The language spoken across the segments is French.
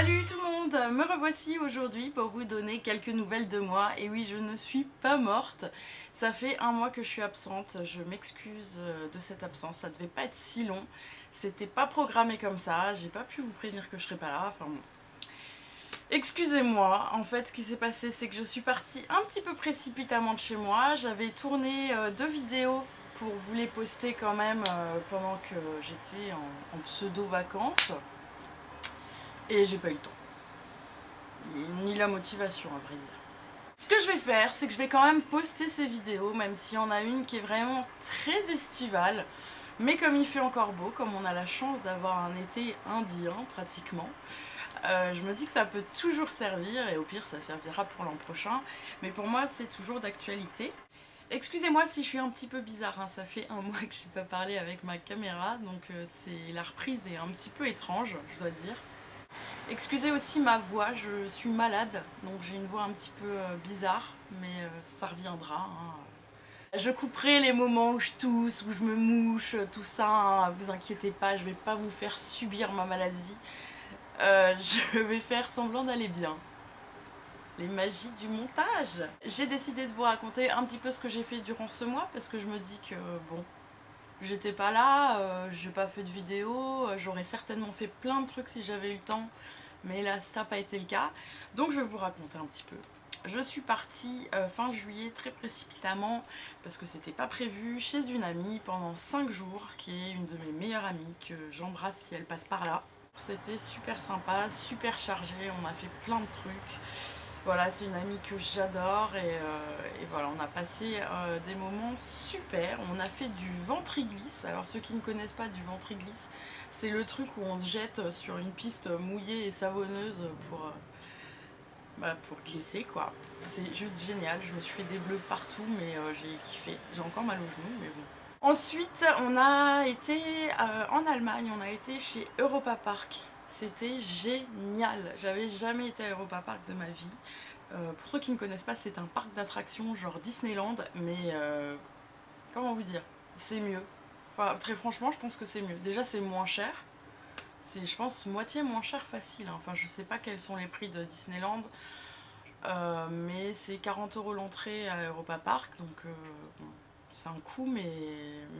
Salut tout le monde, me revoici aujourd'hui pour vous donner quelques nouvelles de moi. Et oui, je ne suis pas morte, ça fait un mois que je suis absente, je m'excuse de cette absence, ça devait pas être si long, c'était pas programmé comme ça, j'ai pas pu vous prévenir que je serais pas là, enfin bon. Excusez-moi, en fait ce qui s'est passé c'est que je suis partie un petit peu précipitamment de chez moi, j'avais tourné 2 vidéos pour vous les poster quand même pendant que j'étais en pseudo vacances. Et j'ai pas eu le temps. Ni la motivation à vrai dire. Ce que je vais faire, c'est que je vais quand même poster ces vidéos, même s'il y en a une qui est vraiment très estivale. Mais comme il fait encore beau, comme on a la chance d'avoir un été indien pratiquement, je me dis que ça peut toujours servir, et au pire ça servira pour l'an prochain. Mais pour moi c'est toujours d'actualité. Excusez-moi si je suis un petit peu bizarre, hein, ça fait un mois que j'ai pas parlé avec ma caméra, donc la reprise est un petit peu étrange, je dois dire. Excusez aussi ma voix, je suis malade, donc j'ai une voix un petit peu bizarre, mais ça reviendra. Hein. Je couperai les moments où je tousse, où je me mouche, tout ça, hein, vous inquiétez pas, je vais pas vous faire subir ma maladie. Je vais faire semblant d'aller bien. Les magies du montage. J'ai décidé de vous raconter un petit peu ce que j'ai fait durant ce mois, parce que je me dis que bon, j'étais pas là, j'ai pas fait de vidéo, j'aurais certainement fait plein de trucs si j'avais eu le temps, mais là ça n'a pas été le cas, donc je vais vous raconter un petit peu. Je suis partie fin juillet très précipitamment, parce que c'était pas prévu, chez une amie pendant 5 jours, qui est une de mes meilleures amies, que j'embrasse si elle passe par là. C'était super sympa, super chargé, on a fait plein de trucs. Voilà, c'est une amie que j'adore et voilà, on a passé des moments super. On a fait du ventriglisse. Alors ceux qui ne connaissent pas du ventriglisse, c'est le truc où on se jette sur une piste mouillée et savonneuse pour glisser quoi. C'est juste génial, je me suis fait des bleus partout mais j'ai kiffé. J'ai encore mal aux genoux mais bon. Ensuite, on a été en Allemagne, on a été chez Europa Park. C'était génial, j'avais jamais été à Europa Park de ma vie. Pour ceux qui ne connaissent pas, c'est un parc d'attractions genre Disneyland, mais comment vous dire, c'est mieux. Enfin, très franchement, je pense que c'est mieux. Déjà, c'est moins cher. C'est, je pense, moitié moins cher facile. Hein. Enfin, je sais pas quels sont les prix de Disneyland, mais c'est 40 € l'entrée à Europa Park, donc bon, c'est un coût, mais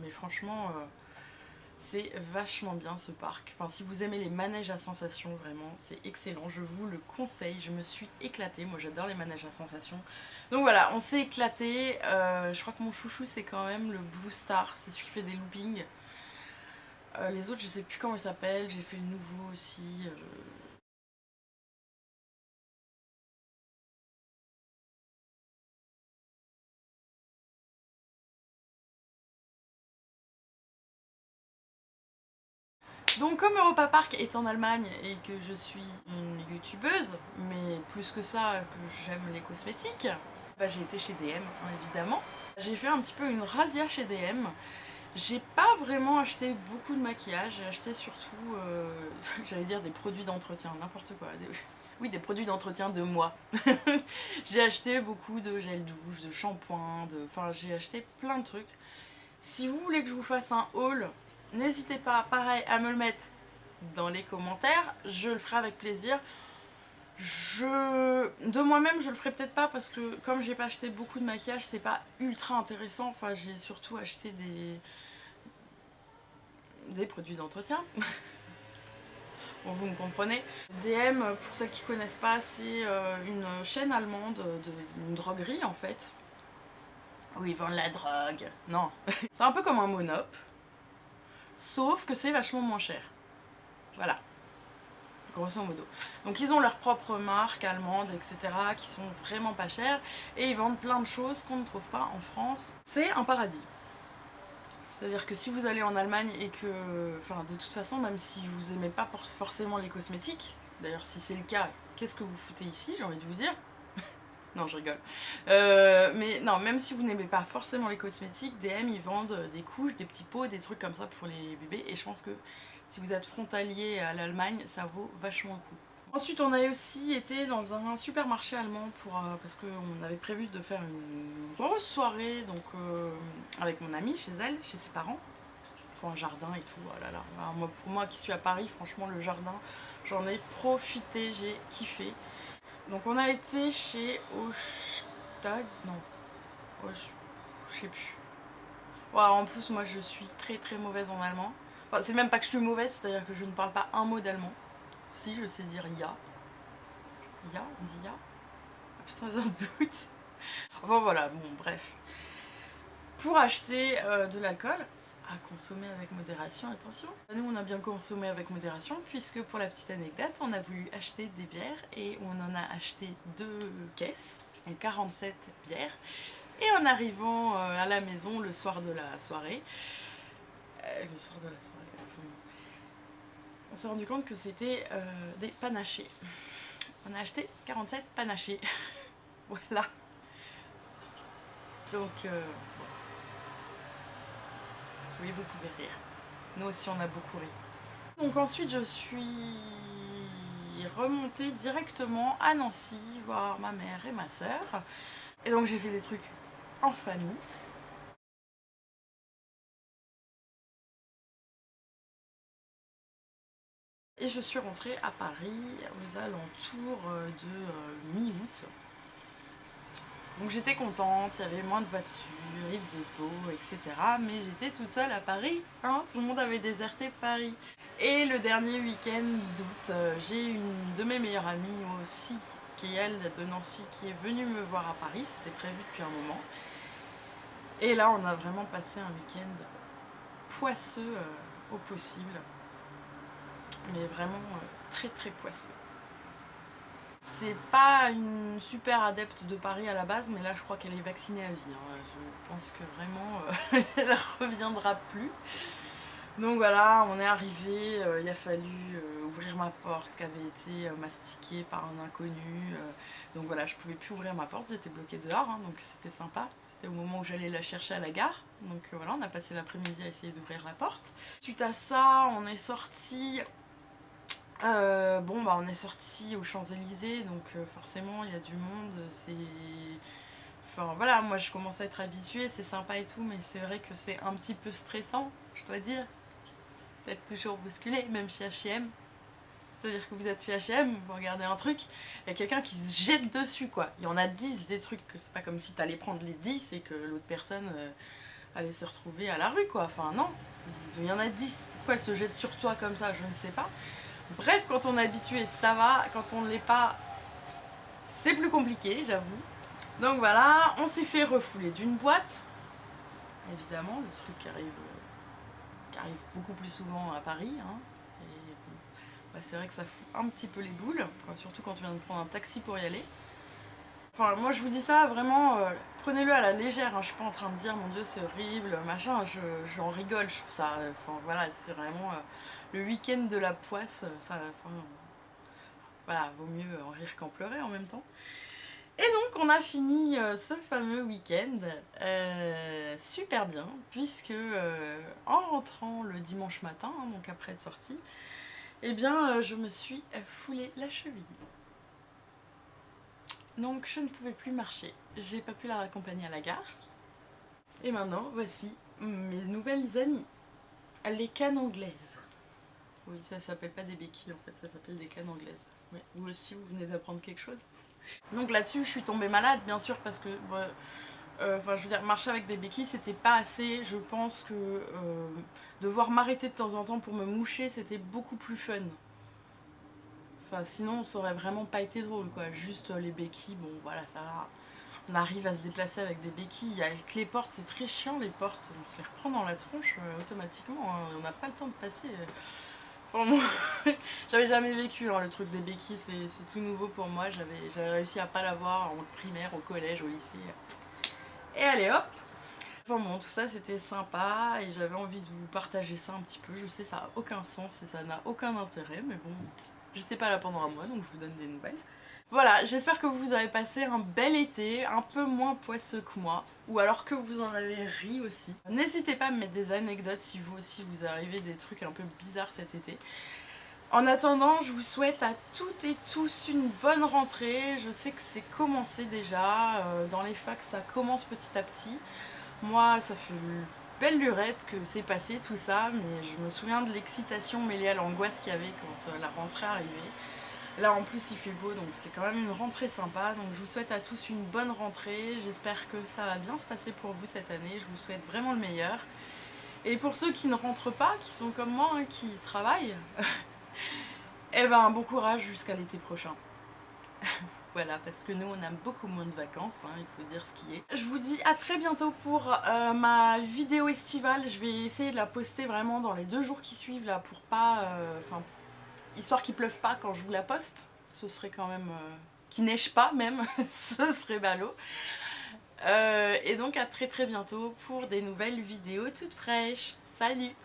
franchement, c'est vachement bien ce parc. Enfin, si vous aimez les manèges à sensations, vraiment, c'est excellent. Je vous le conseille. Je me suis éclatée. Moi, j'adore les manèges à sensations. Donc voilà, on s'est éclaté. Je crois que mon chouchou, c'est quand même le Blue Star. C'est celui qui fait des loopings. Les autres, je sais plus comment ils s'appellent. J'ai fait le nouveau aussi. Donc comme Europa Park est en Allemagne et que je suis une youtubeuse, mais plus que ça, que j'aime les cosmétiques, bah, j'ai été chez DM, hein, évidemment. J'ai fait un petit peu une razzia chez DM. J'ai pas vraiment acheté beaucoup de maquillage, j'ai acheté surtout, j'allais dire des produits d'entretien, n'importe quoi. Oui, des produits d'entretien de moi. J'ai acheté beaucoup de gel douche, de shampoing, enfin j'ai acheté plein de trucs. Si vous voulez que je vous fasse un haul, n'hésitez pas, pareil, à me le mettre dans les commentaires, je le ferai avec plaisir. De moi-même, je le ferai peut-être pas parce que comme j'ai pas acheté beaucoup de maquillage, c'est pas ultra intéressant. Enfin, j'ai surtout acheté des produits d'entretien. Bon, vous me comprenez. DM, pour ceux qui connaissent pas, c'est une chaîne allemande d'une droguerie en fait. Où ils vendent la drogue. Non. C'est un peu comme un Monop. Sauf que c'est vachement moins cher. Voilà. Grosso modo. Donc ils ont leur propre marque allemande, etc. qui sont vraiment pas chères. Et ils vendent plein de choses qu'on ne trouve pas en France. C'est un paradis. C'est-à-dire que si vous allez en Allemagne et que, enfin de toute façon, même si vous aimez pas forcément les cosmétiques, d'ailleurs si c'est le cas, qu'est-ce que vous foutez ici, j'ai envie de vous dire. Non, je rigole. Mais non, même si vous n'aimez pas forcément les cosmétiques, DM ils vendent des couches, des petits pots, des trucs comme ça pour les bébés. Et je pense que si vous êtes frontalier à l'Allemagne, ça vaut vachement le coup. Ensuite, on a aussi été dans un supermarché allemand parce qu'on avait prévu de faire une grosse soirée donc, avec mon amie chez elle, chez ses parents. faut un jardin et tout, oh là là. Alors, moi, pour moi qui suis à Paris, franchement le jardin, j'en ai profité, j'ai kiffé. Donc on a été chez Ostag, non, je sais plus. Ouais, en plus moi je suis très mauvaise en allemand. Enfin, c'est même pas que je suis mauvaise, c'est-à-dire que je ne parle pas un mot d'allemand. Si, je sais dire ya. Ya, on dit ya. Ah, putain, j'ai un doute. Enfin voilà, bon bref. Pour acheter de l'alcool, à consommer avec modération, attention. Nous on a bien consommé avec modération puisque pour la petite anecdote, on a voulu acheter des bières et on en a acheté 2 caisses, donc 47 bières. Et en arrivant à la maison le soir de la soirée, on s'est rendu compte que c'était des panachés. On a acheté 47 panachés. Voilà. Donc, oui, vous pouvez rire. Nous aussi, on a beaucoup ri. Donc ensuite, je suis remontée directement à Nancy, voir ma mère et ma sœur. Et donc, j'ai fait des trucs en famille. Et je suis rentrée à Paris aux alentours de mi-août. Donc j'étais contente, il y avait moins de voitures, il faisait beau, etc. Mais j'étais toute seule à Paris, hein, tout le monde avait déserté Paris. Et le dernier week-end d'août, j'ai une de mes meilleures amies aussi, qui est elle de Nancy, qui est venue me voir à Paris, c'était prévu depuis un moment. Et là on a vraiment passé un week-end poisseux au possible, mais vraiment très poisseux. C'est pas une super adepte de Paris à la base, mais là je crois qu'elle est vaccinée à vie. Hein. Je pense que vraiment elle reviendra plus. Donc voilà, on est arrivé, il a fallu ouvrir ma porte qui avait été mastiquée par un inconnu. Donc voilà, je pouvais plus ouvrir ma porte, j'étais bloquée dehors, hein, donc c'était sympa. C'était au moment où j'allais la chercher à la gare. Donc voilà, on a passé l'après-midi à essayer d'ouvrir la porte. Suite à ça, on est sorti. On est sorti aux Champs-Élysées, donc forcément il y a du monde, c'est... Enfin voilà, moi je commence à être habituée, c'est sympa et tout, mais c'est vrai que c'est un petit peu stressant, je dois dire. D'être toujours bousculé, même chez H&M. C'est-à-dire que vous êtes chez H&M, vous regardez un truc, il y a quelqu'un qui se jette dessus, quoi. Il y en a 10 des trucs, que c'est pas comme si t'allais prendre les 10 et que l'autre personne allait se retrouver à la rue, quoi. Enfin non, il y en a 10. Pourquoi elle se jette sur toi comme ça, je ne sais pas. Bref, quand on est habitué, ça va. Quand on ne l'est pas, c'est plus compliqué, j'avoue. Donc voilà, on s'est fait refouler d'une boîte. Évidemment, le truc qui arrive beaucoup plus souvent à Paris. Hein. Et bon, bah c'est vrai que ça fout un petit peu les boules, surtout quand tu viens de prendre un taxi pour y aller. Enfin, moi je vous dis ça vraiment, prenez-le à la légère. Hein. Je suis pas en train de dire mon Dieu c'est horrible, machin. J'en rigole, je trouve ça. Enfin voilà, c'est vraiment le week-end de la poisse. Ça, voilà, vaut mieux en rire qu'en pleurer en même temps. Et donc on a fini ce fameux week-end super bien, puisque en rentrant le dimanche matin, hein, donc après être sortie, eh bien je me suis foulé la cheville. Donc je ne pouvais plus marcher, j'ai pas pu la raccompagner à la gare. Et maintenant voici mes nouvelles amies, les cannes anglaises. Oui, ça s'appelle pas des béquilles en fait, ça s'appelle des cannes anglaises. Oui, vous aussi vous venez d'apprendre quelque chose. Donc là-dessus je suis tombée malade bien sûr parce que enfin je veux dire marcher avec des béquilles c'était pas assez. Je pense que devoir m'arrêter de temps en temps pour me moucher c'était beaucoup plus fun. Enfin sinon ça aurait vraiment pas été drôle quoi. Juste les béquilles, bon voilà ça va. On arrive à se déplacer avec des béquilles. Avec les portes c'est très chiant, les portes on se les reprend dans la tronche automatiquement, hein. On n'a pas le temps de passer. Enfin, moi, j'avais jamais vécu hein, le truc des béquilles, c'est tout nouveau pour moi. J'avais réussi à pas l'avoir en primaire, au collège, au lycée. Et allez hop. Enfin bon, tout ça c'était sympa et j'avais envie de vous partager ça un petit peu. Je sais ça a aucun sens et ça n'a aucun intérêt, mais bon, j'étais pas là pendant un mois donc je vous donne des nouvelles. Voilà, j'espère que vous avez passé un bel été, un peu moins poisseux que moi, ou alors que vous en avez ri aussi. N'hésitez pas à me mettre des anecdotes si vous aussi vous arrivez des trucs un peu bizarres cet été. En attendant, je vous souhaite à toutes et tous une bonne rentrée. Je sais que c'est commencé déjà, dans les facs ça commence petit à petit. Moi ça fait belle lurette que c'est passé tout ça, mais je me souviens de l'excitation mêlée à l'angoisse qu'il y avait quand la rentrée arrivait. Là en plus il fait beau, donc c'est quand même une rentrée sympa, donc je vous souhaite à tous une bonne rentrée, j'espère que ça va bien se passer pour vous cette année, je vous souhaite vraiment le meilleur. Et pour ceux qui ne rentrent pas, qui sont comme moi, hein, qui travaillent, eh ben bon courage jusqu'à l'été prochain. Voilà, parce que nous on a beaucoup moins de vacances, hein, il faut dire ce qui est. Je vous dis à très bientôt pour ma vidéo estivale. Je vais essayer de la poster vraiment dans les 2 jours qui suivent là, pour pas... histoire qu'il pleuve pas quand je vous la poste. Ce serait quand même... qu'il neige pas même, ce serait ballot. Et donc à très bientôt pour des nouvelles vidéos toutes fraîches. Salut!